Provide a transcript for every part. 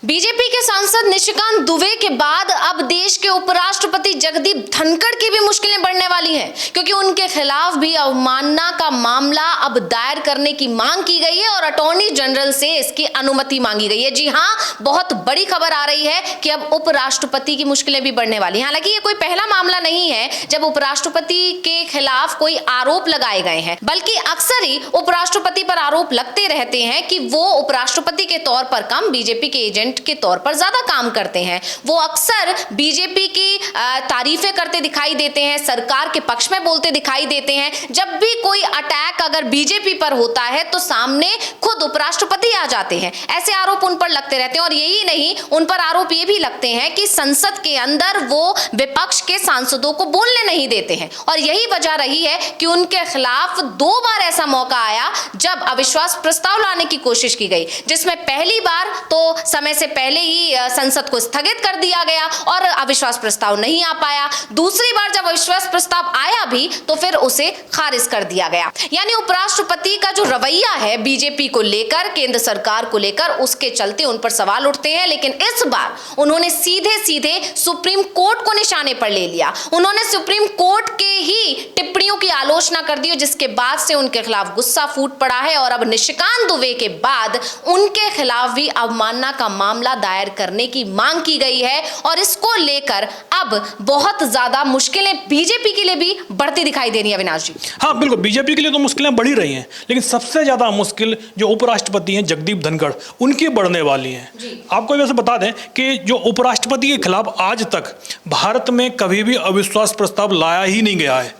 BJP के सांसद निशिकांत दुबे के बाद अब देश के उपराष्ट्रपति जगदीप धनखड़ की भी मुश्किलें बढ़ने वाली हैं, क्योंकि उनके खिलाफ भी अवमानना का मामला अब दायर करने की मांग की गई है और अटॉर्नी जनरल से इसकी अनुमति मांगी गई है। जी हां, बहुत बड़ी खबर आ रही है कि अब उपराष्ट्रपति की मुश्किलें भी बढ़ने वाली हैं। हालांकि ये कोई पहला मामला नहीं है जब उपराष्ट्रपति के खिलाफ कोई आरोप लगाए गए हैं, बल्कि अक्सर ही उपराष्ट्रपति पर आरोप लगते रहते हैं कि वो उपराष्ट्रपति के तौर पर कम बीजेपी के एजेंट के तौर पर ज्यादा काम करते हैं। वो अक्सर बीजेपी की तारीफें करते दिखाई देते हैं, सरकार के पक्ष में बोलते दिखाई देते हैं। जब भी कोई अटैक अगर बीजेपी पर होता है तो सामने खुद उपराष्ट्रपति आ जाते हैं। ऐसे आरोप उन पर लगते रहते हैं और यही नहीं, उन पर आरोप ये भी लगते हैं कि संसद के अंदर वो विपक्ष के सांसदों को बोलने नहीं देते हैं। और यही वजह रही है कि उनके खिलाफ 2 बार ऐसा मौका आया जब अविश्वास प्रस्ताव लाने की कोशिश की गई, जिसमें पहली बार तो समय से पहले ही संसद को स्थगित कर दिया गया और अविश्वास प्रस्ताव नहीं आ पाया। दूसरी बार जब अविश्वास प्रस्ताव आया भी तो फिर उसे खारिज कर दिया गया। यानी उपराष्ट्रपति का जो रवैया है बीजेपी को लेकर, केंद्र सरकार को लेकर, उसके चलते उन पर सवाल उठते हैं। लेकिन इस बार उन्होंने सीधे सीधे सुप्रीम कोर्ट को निशाने पर ले लिया। उन्होंने सुप्रीम कोर्ट के ही टिप्पणियों की आलोचना कर दी, जिसके बाद से उनके खिलाफ गुस्सा फूट पड़ा है और अब निशिकांत दुबे के बाद उनके खिलाफ भी अवमानना का मामला दायर करने की मांग की गई है। और इसको लेकर अब बहुत ज्यादा मुश्किलें बीजेपी के लिए भी बढ़ती दिखाई दे रही है। अविनाश जी, हाँ बिल्कुल, बीजेपी के लिए तो मुश्किलें बढ़ी रही हैं, लेकिन सबसे ज्यादा मुश्किल जो उपराष्ट्रपति हैं जगदीप धनखड़, उनकी बढ़ने वाली है। आपको वैसे बता दें कि जो उपराष्ट्रपति के खिलाफ आज तक भारत में कभी भी अविश्वास प्रस्ताव लाया ही नहीं गया है।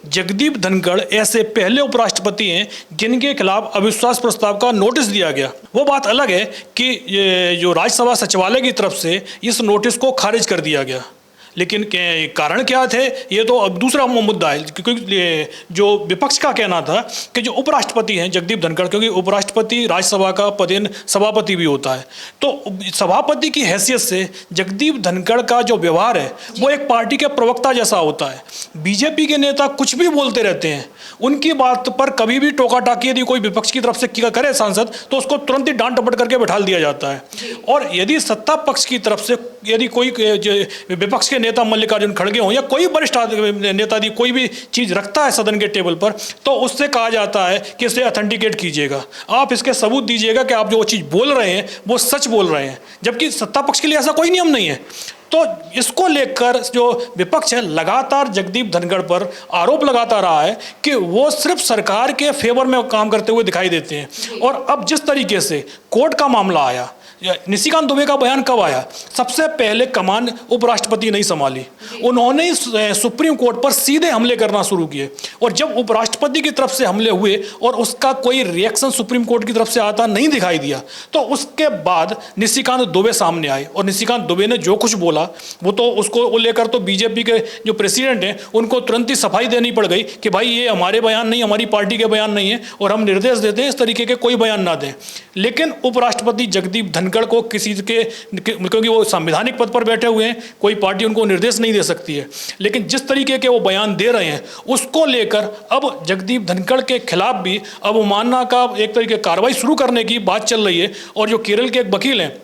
जगदीप धनखड़ ऐसे पहले उपराष्ट्रपति हैं जिनके खिलाफ अविश्वास प्रस्ताव का नोटिस दिया गया। वो बात अलग है कि जो राज्यसभा सचिवालय की तरफ से इस नोटिस को खारिज कर दिया गया, लेकिन कारण क्या थे ये तो अब दूसरा मुद्दा है। क्योंकि जो विपक्ष का कहना था कि जो उपराष्ट्रपति हैं जगदीप धनखड़, क्योंकि उपराष्ट्रपति राज्यसभा का पदेन सभापति भी होता है, तो सभापति की हैसियत से जगदीप धनखड़ का जो व्यवहार है वो एक पार्टी के प्रवक्ता जैसा होता है। बीजेपी के नेता कुछ भी बोलते रहते हैं, उनकी बात पर कभी भी टोका टाकी यदि कोई विपक्ष की तरफ से करे सांसद तो उसको तुरंत ही डांट डपट करके बैठा दिया जाता है। और यदि सत्ता पक्ष की तरफ से यदि कोई विपक्ष के नेता मल्लिकार्जुन खड़गे हों या कोई वरिष्ठ नेता यदि कोई भी चीज रखता है सदन के टेबल पर, तो उससे कहा जाता है कि इसे ऑथेंटिकेट कीजिएगा, आप इसके सबूत दीजिएगा कि आप जो चीज बोल रहे हैं वो सच बोल रहे हैं। जबकि सत्ता पक्ष के लिए ऐसा कोई नियम नहीं है। तो इसको लेकर जो विपक्ष है लगातार जगदीप धनखड़ पर आरोप लगाता रहा है कि वो सिर्फ सरकार के फेवर में काम करते हुए दिखाई देते हैं। और अब जिस तरीके से कोर्ट का मामला आया, निशिकांत दुबे का बयान कब आया? सबसे पहले कमान उपराष्ट्रपति नहीं संभाली, उन्होंने सुप्रीम कोर्ट पर सीधे हमले करना शुरू किए। और जब उपराष्ट्रपति की तरफ से हमले हुए और उसका कोई रिएक्शन सुप्रीम कोर्ट की तरफ से आता नहीं दिखाई दिया, तो उसके बाद निशिकांत दुबे सामने आए और निशिकांत दुबे ने जो कुछ बोला वो तो उसको लेकर तो बीजेपी के जो प्रेसिडेंट हैं उनको तुरंत ही सफाई देनी पड़ गई कि भाई ये हमारे बयान नहीं, हमारी पार्टी के बयान नहीं है और हम निर्देश देते हैं इस तरीके के कोई बयान ना दें। लेकिन उपराष्ट्रपति जगदीप धनखड़ को किसी के, क्योंकि वो संवैधानिक पद पर बैठे हुए हैं, कोई पार्टी उनको निर्देश नहीं दे सकती है, लेकिन जिस तरीके के वो बयान दे रहे हैं उसको लेकर अब जगदीप धनखड़ के खिलाफ भी अवमानना का एक तरीके कार्रवाई शुरू करने की बात चल रही है। और जो केरल के एक वकील हैं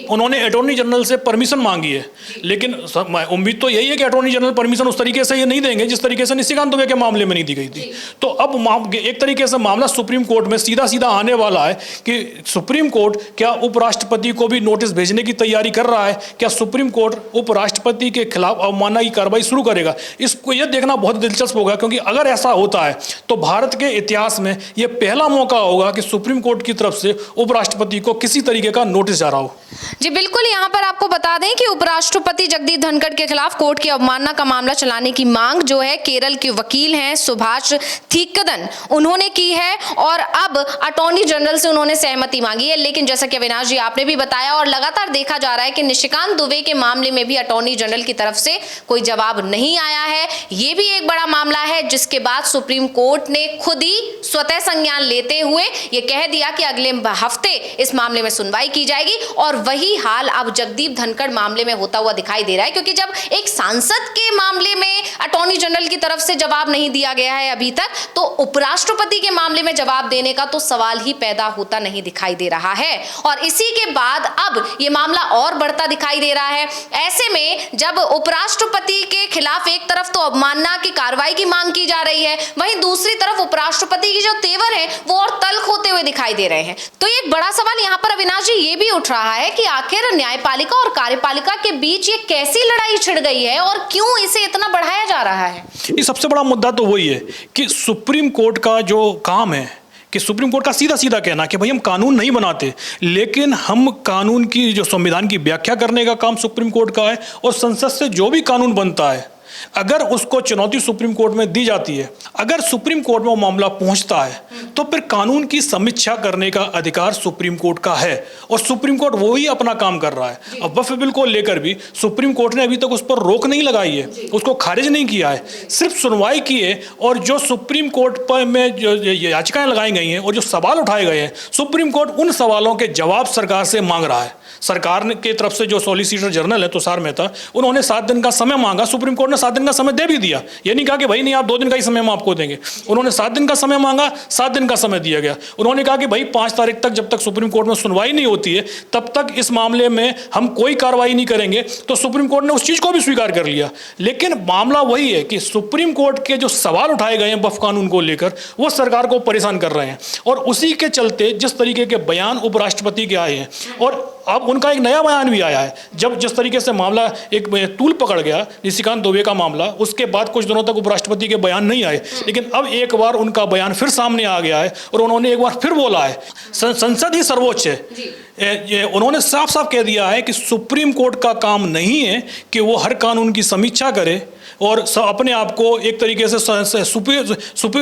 उन्होंने अटॉर्नी जनरल से परमिशन मांगी है, लेकिन उम्मीद तो यही है कि अटॉर्नी जनरल परमिशन उस तरीके से ये नहीं देंगे जिस तरीके से निशिकांत दुबे के मामले में नहीं दी गई थी। तो अब एक तरीके से मामला सुप्रीम कोर्ट में सीधा सीधा आने वाला है कि सुप्रीम कोर्ट क्या उपराष्ट्रपति को भी नोटिस भेजने की तैयारी कर रहा है? क्या सुप्रीम कोर्ट उपराष्ट्रपति के खिलाफ अवमानना की कार्रवाई शुरू करेगा? इसको यह देखना बहुत दिलचस्प होगा, क्योंकि अगर ऐसा होता है तो भारत के इतिहास में यह पहला मौका होगा कि सुप्रीम कोर्ट की तरफ से उपराष्ट्रपति को किसी तरीके का नोटिस जा रहा हो। जी बिल्कुल, यहाँ पर आपको बता दें कि उपराष्ट्रपति जगदीप धनखड़ के खिलाफ कोर्ट की अवमानना का मामला चलाने की मांग जो है केरल के वकील हैं सुभाष थीक्कदन, उन्होंने की है और अब अटॉर्नी जनरल से उन्होंने सहमति मांगी है। लेकिन जैसा कि अविनाश जी आपने भी बताया और लगातार देखा जा रहा है कि निशिकांत दुबे के मामले में भी अटॉर्नी जनरल की तरफ से कोई जवाब नहीं आया है। ये भी एक बड़ा मामला है जिसके बाद सुप्रीम कोर्ट ने खुद ही स्वतः संज्ञान लेते हुए ये कह दिया कि अगले हफ्ते इस मामले में सुनवाई की जाएगी और वही वही हाल अब जगदीप धनखड़ मामले में होता हुआ दिखाई दे रहा है, क्योंकि जब एक सांसद के मामले में अटॉर्नी जनरल की तरफ से जवाब नहीं दिया गया है अभी तक, तो उपराष्ट्रपति के मामले में जवाब देने का तो सवाल ही पैदा होता नहीं दिखाई दे रहा है। और इसी के बाद अब ये मामला और बढ़ता दिखाई दे रहा है। ऐसे में जब उपराष्ट्रपति के खिलाफ एक तरफ तो अवमानना की कार्रवाई की मांग की जा रही है, वहीं दूसरी तरफ उपराष्ट्रपति की जो तेवर है वो और तल्ख होते हुए दिखाई दे रहे हैं। तो एक बड़ा सवाल यहाँ पर अविनाश जी ये भी उठ रहा है कि आखिर न्यायपालिका और कार्यपालिका के बीच ये कैसी लड़ाई छिड़ गई है और क्यों इसे इतना बढ़ाया जा रहा है? ये सबसे बड़ा मुद्दा तो वही है कि सुप्रीम कोर्ट का जो काम है कि सुप्रीम कोर्ट का सीधा सीधा कहना कि भाई हम कानून नहीं बनाते, लेकिन हम कानून की जो संविधान की व्याख्या करने का काम सुप्रीम कोर्ट का है, और संसद से जो भी कानून बनता है अगर उसको चुनौती सुप्रीम कोर्ट में दी जाती है, अगर सुप्रीम कोर्ट में वो मामला पहुंचता है तो फिर कानून की समीक्षा करने का अधिकार सुप्रीम कोर्ट का है, और सुप्रीम कोर्ट वो ही अपना काम कर रहा है। अब वक्फ बिल को लेकर भी सुप्रीम कोर्ट ने अभी तक उस पर रोक नहीं लगाई है, उसको खारिज नहीं किया है, सिर्फ सुनवाई की है। और जो सुप्रीम कोर्ट पर में जो याचिकाएं लगाई गई हैं और जो सवाल उठाए गए हैं, सुप्रीम कोर्ट उन सवालों के जवाब सरकार से मांग रहा है। सरकार की तरफ से जो सॉलिसिटर जनरल है तुषार मेहता, उन्होंने 7 दिन का समय मांगा, सुप्रीम कोर्ट ने 7 दिन का समय दे भी दिया। ये नहीं कहा कि भाई नहीं आप 2 दिन का ही समय हम आपको देंगे, उन्होंने 7 दिन का समय मांगा, 7 दिन का समय दिया गया। उन्होंने कहा कि भाई 5 तारीख तक जब तक सुप्रीम कोर्ट में सुनवाई नहीं होती है तब तक इस मामले में हम कोई कार्रवाई नहीं करेंगे। तो सुप्रीम कोर्ट ने उस चीज को भी स्वीकार कर लिया। लेकिन मामला वही है कि सुप्रीम कोर्ट के जो सवाल उठाए गए हैं वक्फ कानून को लेकर वो सरकार को परेशान कर रहे हैं, और उसी के चलते जिस तरीके के बयान उपराष्ट्रपति के आए हैं, और अब उनका एक नया बयान भी आया है। जब जिस तरीके से मामला एक तूल पकड़ गया निशिकांत दुबे का मामला, उसके बाद कुछ दिनों तक उपराष्ट्रपति के बयान नहीं आए, लेकिन अब एक बार उनका बयान फिर सामने आ गया है और उन्होंने एक बार फिर बोला है संसद ही सर्वोच्च है। उन्होंने साफ साफ कह दिया है कि सुप्रीम कोर्ट का काम नहीं है कि वो हर कानून की समीक्षा करे और अपने आप को एक तरीके से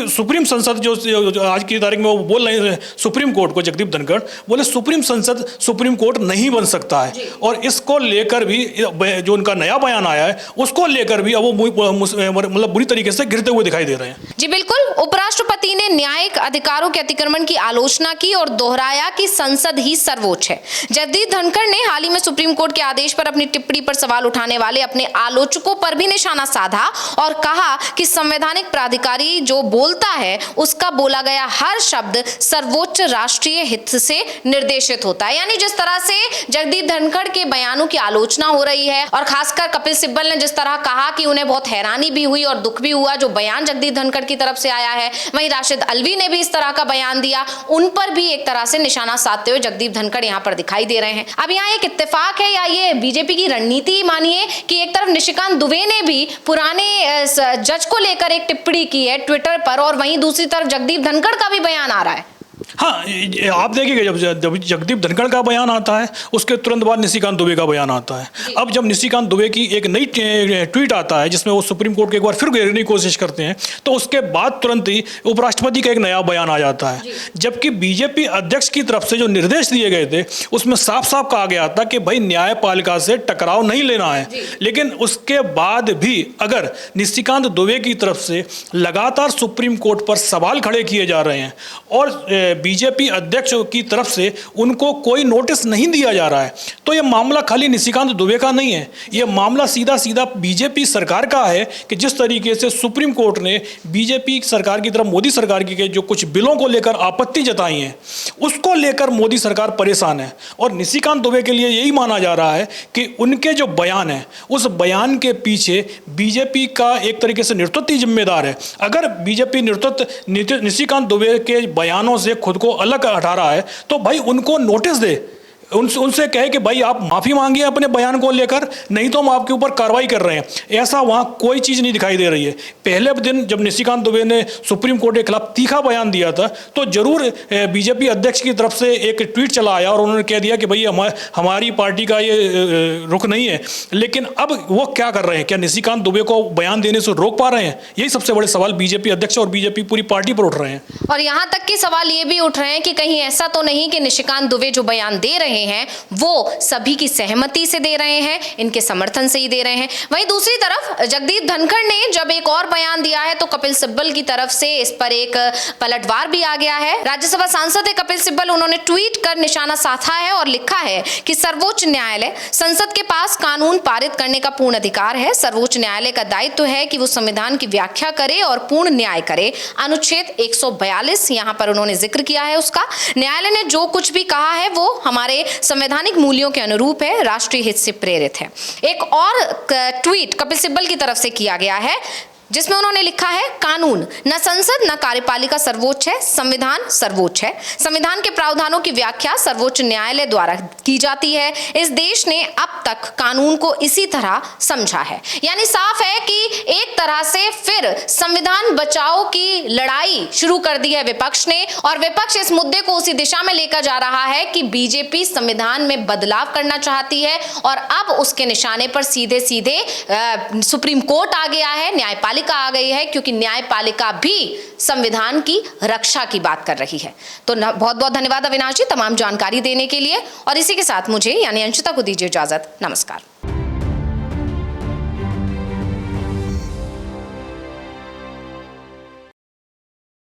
सुप्रीम संसद जो आज की तारीख में वो बोल रहे हैं सुप्रीम कोर्ट को, जगदीप धनखड़ बोले सुप्रीम संसद सुप्रीम कोर्ट नहीं बन सकता है। और इसको लेकर भी जो उनका नया बयान आया है उसको लेकर भी अब वो मतलब बुरी तरीके से गिरते हुए दिखाई दे रहे हैं। जी बिल्कुल, उपराष्ट्रपति ने न्यायिक अधिकारों के अतिक्रमण की आलोचना की और दोहराया कि संसद ही सर्वोच्च है। जगदीप धनखड़ ने हाल ही में सुप्रीम कोर्ट के आदेश पर अपनी टिप्पणी पर सवाल उठाने वाले अपने आलोचकों पर भी निशाना साधा और कहा कि संवैधानिक प्राधिकारी जो बोलता है उसका बोला गया हर शब्द सर्वोच्च राष्ट्रीय हित से निर्देशित होता है। यानी जिस तरह से जगदीप धनखड़ के बयानों की आलोचना हो रही है, और खासकर कपिल सिब्बल ने जिस तरह कहा कि उन्हें बहुत हैरानी भी हुई और दुख भी हुआ जो बयान जगदीप धनखड़ की तरफ से आया है, वहीं राशिद अल्वी ने भी इस तरह का बयान दिया, उन पर भी एक तरह से निशाना साधते हुए जगदीप धनखड़ यहाँ पर दिखाई दे रहे हैं। अब यहाँ एक इत्तेफाक है या ये बीजेपी की रणनीति मानिए कि एक तरफ निशिकांत दुबे ने भी पुराने जज को लेकर एक टिप्पणी की है ट्विटर पर, और वहीं दूसरी तरफ जगदीप धनखड़ का भी बयान आ रहा है। हाँ, आप देखिएगा जब जगदीप धनखड़ का बयान आता है उसके तुरंत बाद निशिकांत दुबे का बयान आता है। अब जब निशिकांत दुबे की एक नई ट्वीट आता है जिसमें वो सुप्रीम कोर्ट के एक बार फिर घेरने की कोशिश करते हैं, तो उसके बाद तुरंत ही उपराष्ट्रपति का एक नया बयान आ जाता है। जबकि बीजेपी अध्यक्ष की तरफ से जो निर्देश दिए गए थे उसमें साफ साफ कहा गया था कि भाई न्यायपालिका से टकराव नहीं लेना है, लेकिन उसके बाद भी अगर निशिकांत दुबे की तरफ से लगातार सुप्रीम कोर्ट पर सवाल खड़े किए जा रहे हैं और बीजेपी अध्यक्ष की तरफ से उनको कोई नोटिस नहीं दिया जा रहा है, तो यह मामला खाली निशिकांत दुबे का नहीं है, यह मामला सीधा सीधा बीजेपी सरकार का है कि जिस तरीके से सुप्रीम कोर्ट ने बीजेपी सरकार की तरफ मोदी सरकार की जो कुछ बिलों को लेकर आपत्ति जताई है उसको लेकर मोदी सरकार परेशान है। और निशिकांत दुबे के लिए यही माना जा रहा है कि उनके जो बयान है उस बयान के पीछे बीजेपी का एक तरीके से नेतृत्व जिम्मेदार है। अगर बीजेपी नेतृत्व निशिकांत दुबे के बयानों से खुद को अलग हटा रहा है तो भाई उनको नोटिस दे, उनसे कहे कि भाई आप माफ़ी मांगिए अपने बयान को लेकर, नहीं तो हम आपके ऊपर कार्रवाई कर रहे हैं। ऐसा वहाँ कोई चीज़ नहीं दिखाई दे रही है। पहले दिन जब निशिकांत दुबे ने सुप्रीम कोर्ट के खिलाफ तीखा बयान दिया था तो जरूर बीजेपी अध्यक्ष की तरफ से एक ट्वीट चला आया और उन्होंने कह दिया कि भाई हमारी पार्टी का ये रुख नहीं है। लेकिन अब वो क्या कर रहे हैं, क्या निशिकांत दुबे को बयान देने से रोक पा रहे हैं? यही सबसे बड़े सवाल बीजेपी अध्यक्ष और बीजेपी पूरी पार्टी पर उठ रहे हैं। और यहाँ तक कि सवाल ये भी उठ रहे हैं कि कहीं ऐसा तो नहीं कि निशिकांत दुबे जो बयान दे रहे रहे हैं वो सभी की सहमति से दे रहे हैं, इनके समर्थन से ही दे रहे हैं। वहीं दूसरी तरफ जगदीप धनखड़ ने जब एक और बयान दिया है तो कपिल सिब्बल की तरफ से इस पर एक पलटवार भी आ गया है। राज्यसभा सांसद है कपिल सिब्बल, उन्होंने ट्वीट कर निशाना साधा है और लिखा है कि सर्वोच्च न्यायालय, संसद के पास कानून पारित करने का पूर्ण अधिकार है। सर्वोच्च न्यायालय का दायित्व है कि वो संविधान की व्याख्या करे और पूर्ण न्याय करे। अनुच्छेद 142 यहाँ पर उन्होंने जिक्र किया है उसका। न्यायालय ने जो कुछ भी कहा है वो हमारे संवैधानिक मूल्यों के अनुरूप है, राष्ट्रीय हित से प्रेरित है। एक और ट्वीट कपिल सिब्बल की तरफ से किया गया है जिसमें उन्होंने लिखा है, कानून न संसद न कार्यपालिका सर्वोच्च है, संविधान सर्वोच्च है। संविधान के प्रावधानों की व्याख्या सर्वोच्च न्यायालय द्वारा की जाती है। इस देश ने अब तक कानून को इसी तरह समझा है। यानी साफ है कि एक तरह से फिर संविधान बचाओ की लड़ाई शुरू कर दी है विपक्ष ने, और विपक्ष इस मुद्दे को उसी दिशा में लेकर जा रहा है कि बीजेपी संविधान में बदलाव करना चाहती है और अब उसके निशाने पर सीधे सीधे सुप्रीम कोर्ट आ गया है, न्यायपालिका आ गई है, क्योंकि न्यायपालिका भी संविधान की रक्षा की बात कर रही है। तो बहुत बहुत धन्यवाद अविनाश जी तमाम जानकारी देने के लिए, और इसी के साथ मुझे यानी अंशिता को दीजिए इजाजत। नमस्कार।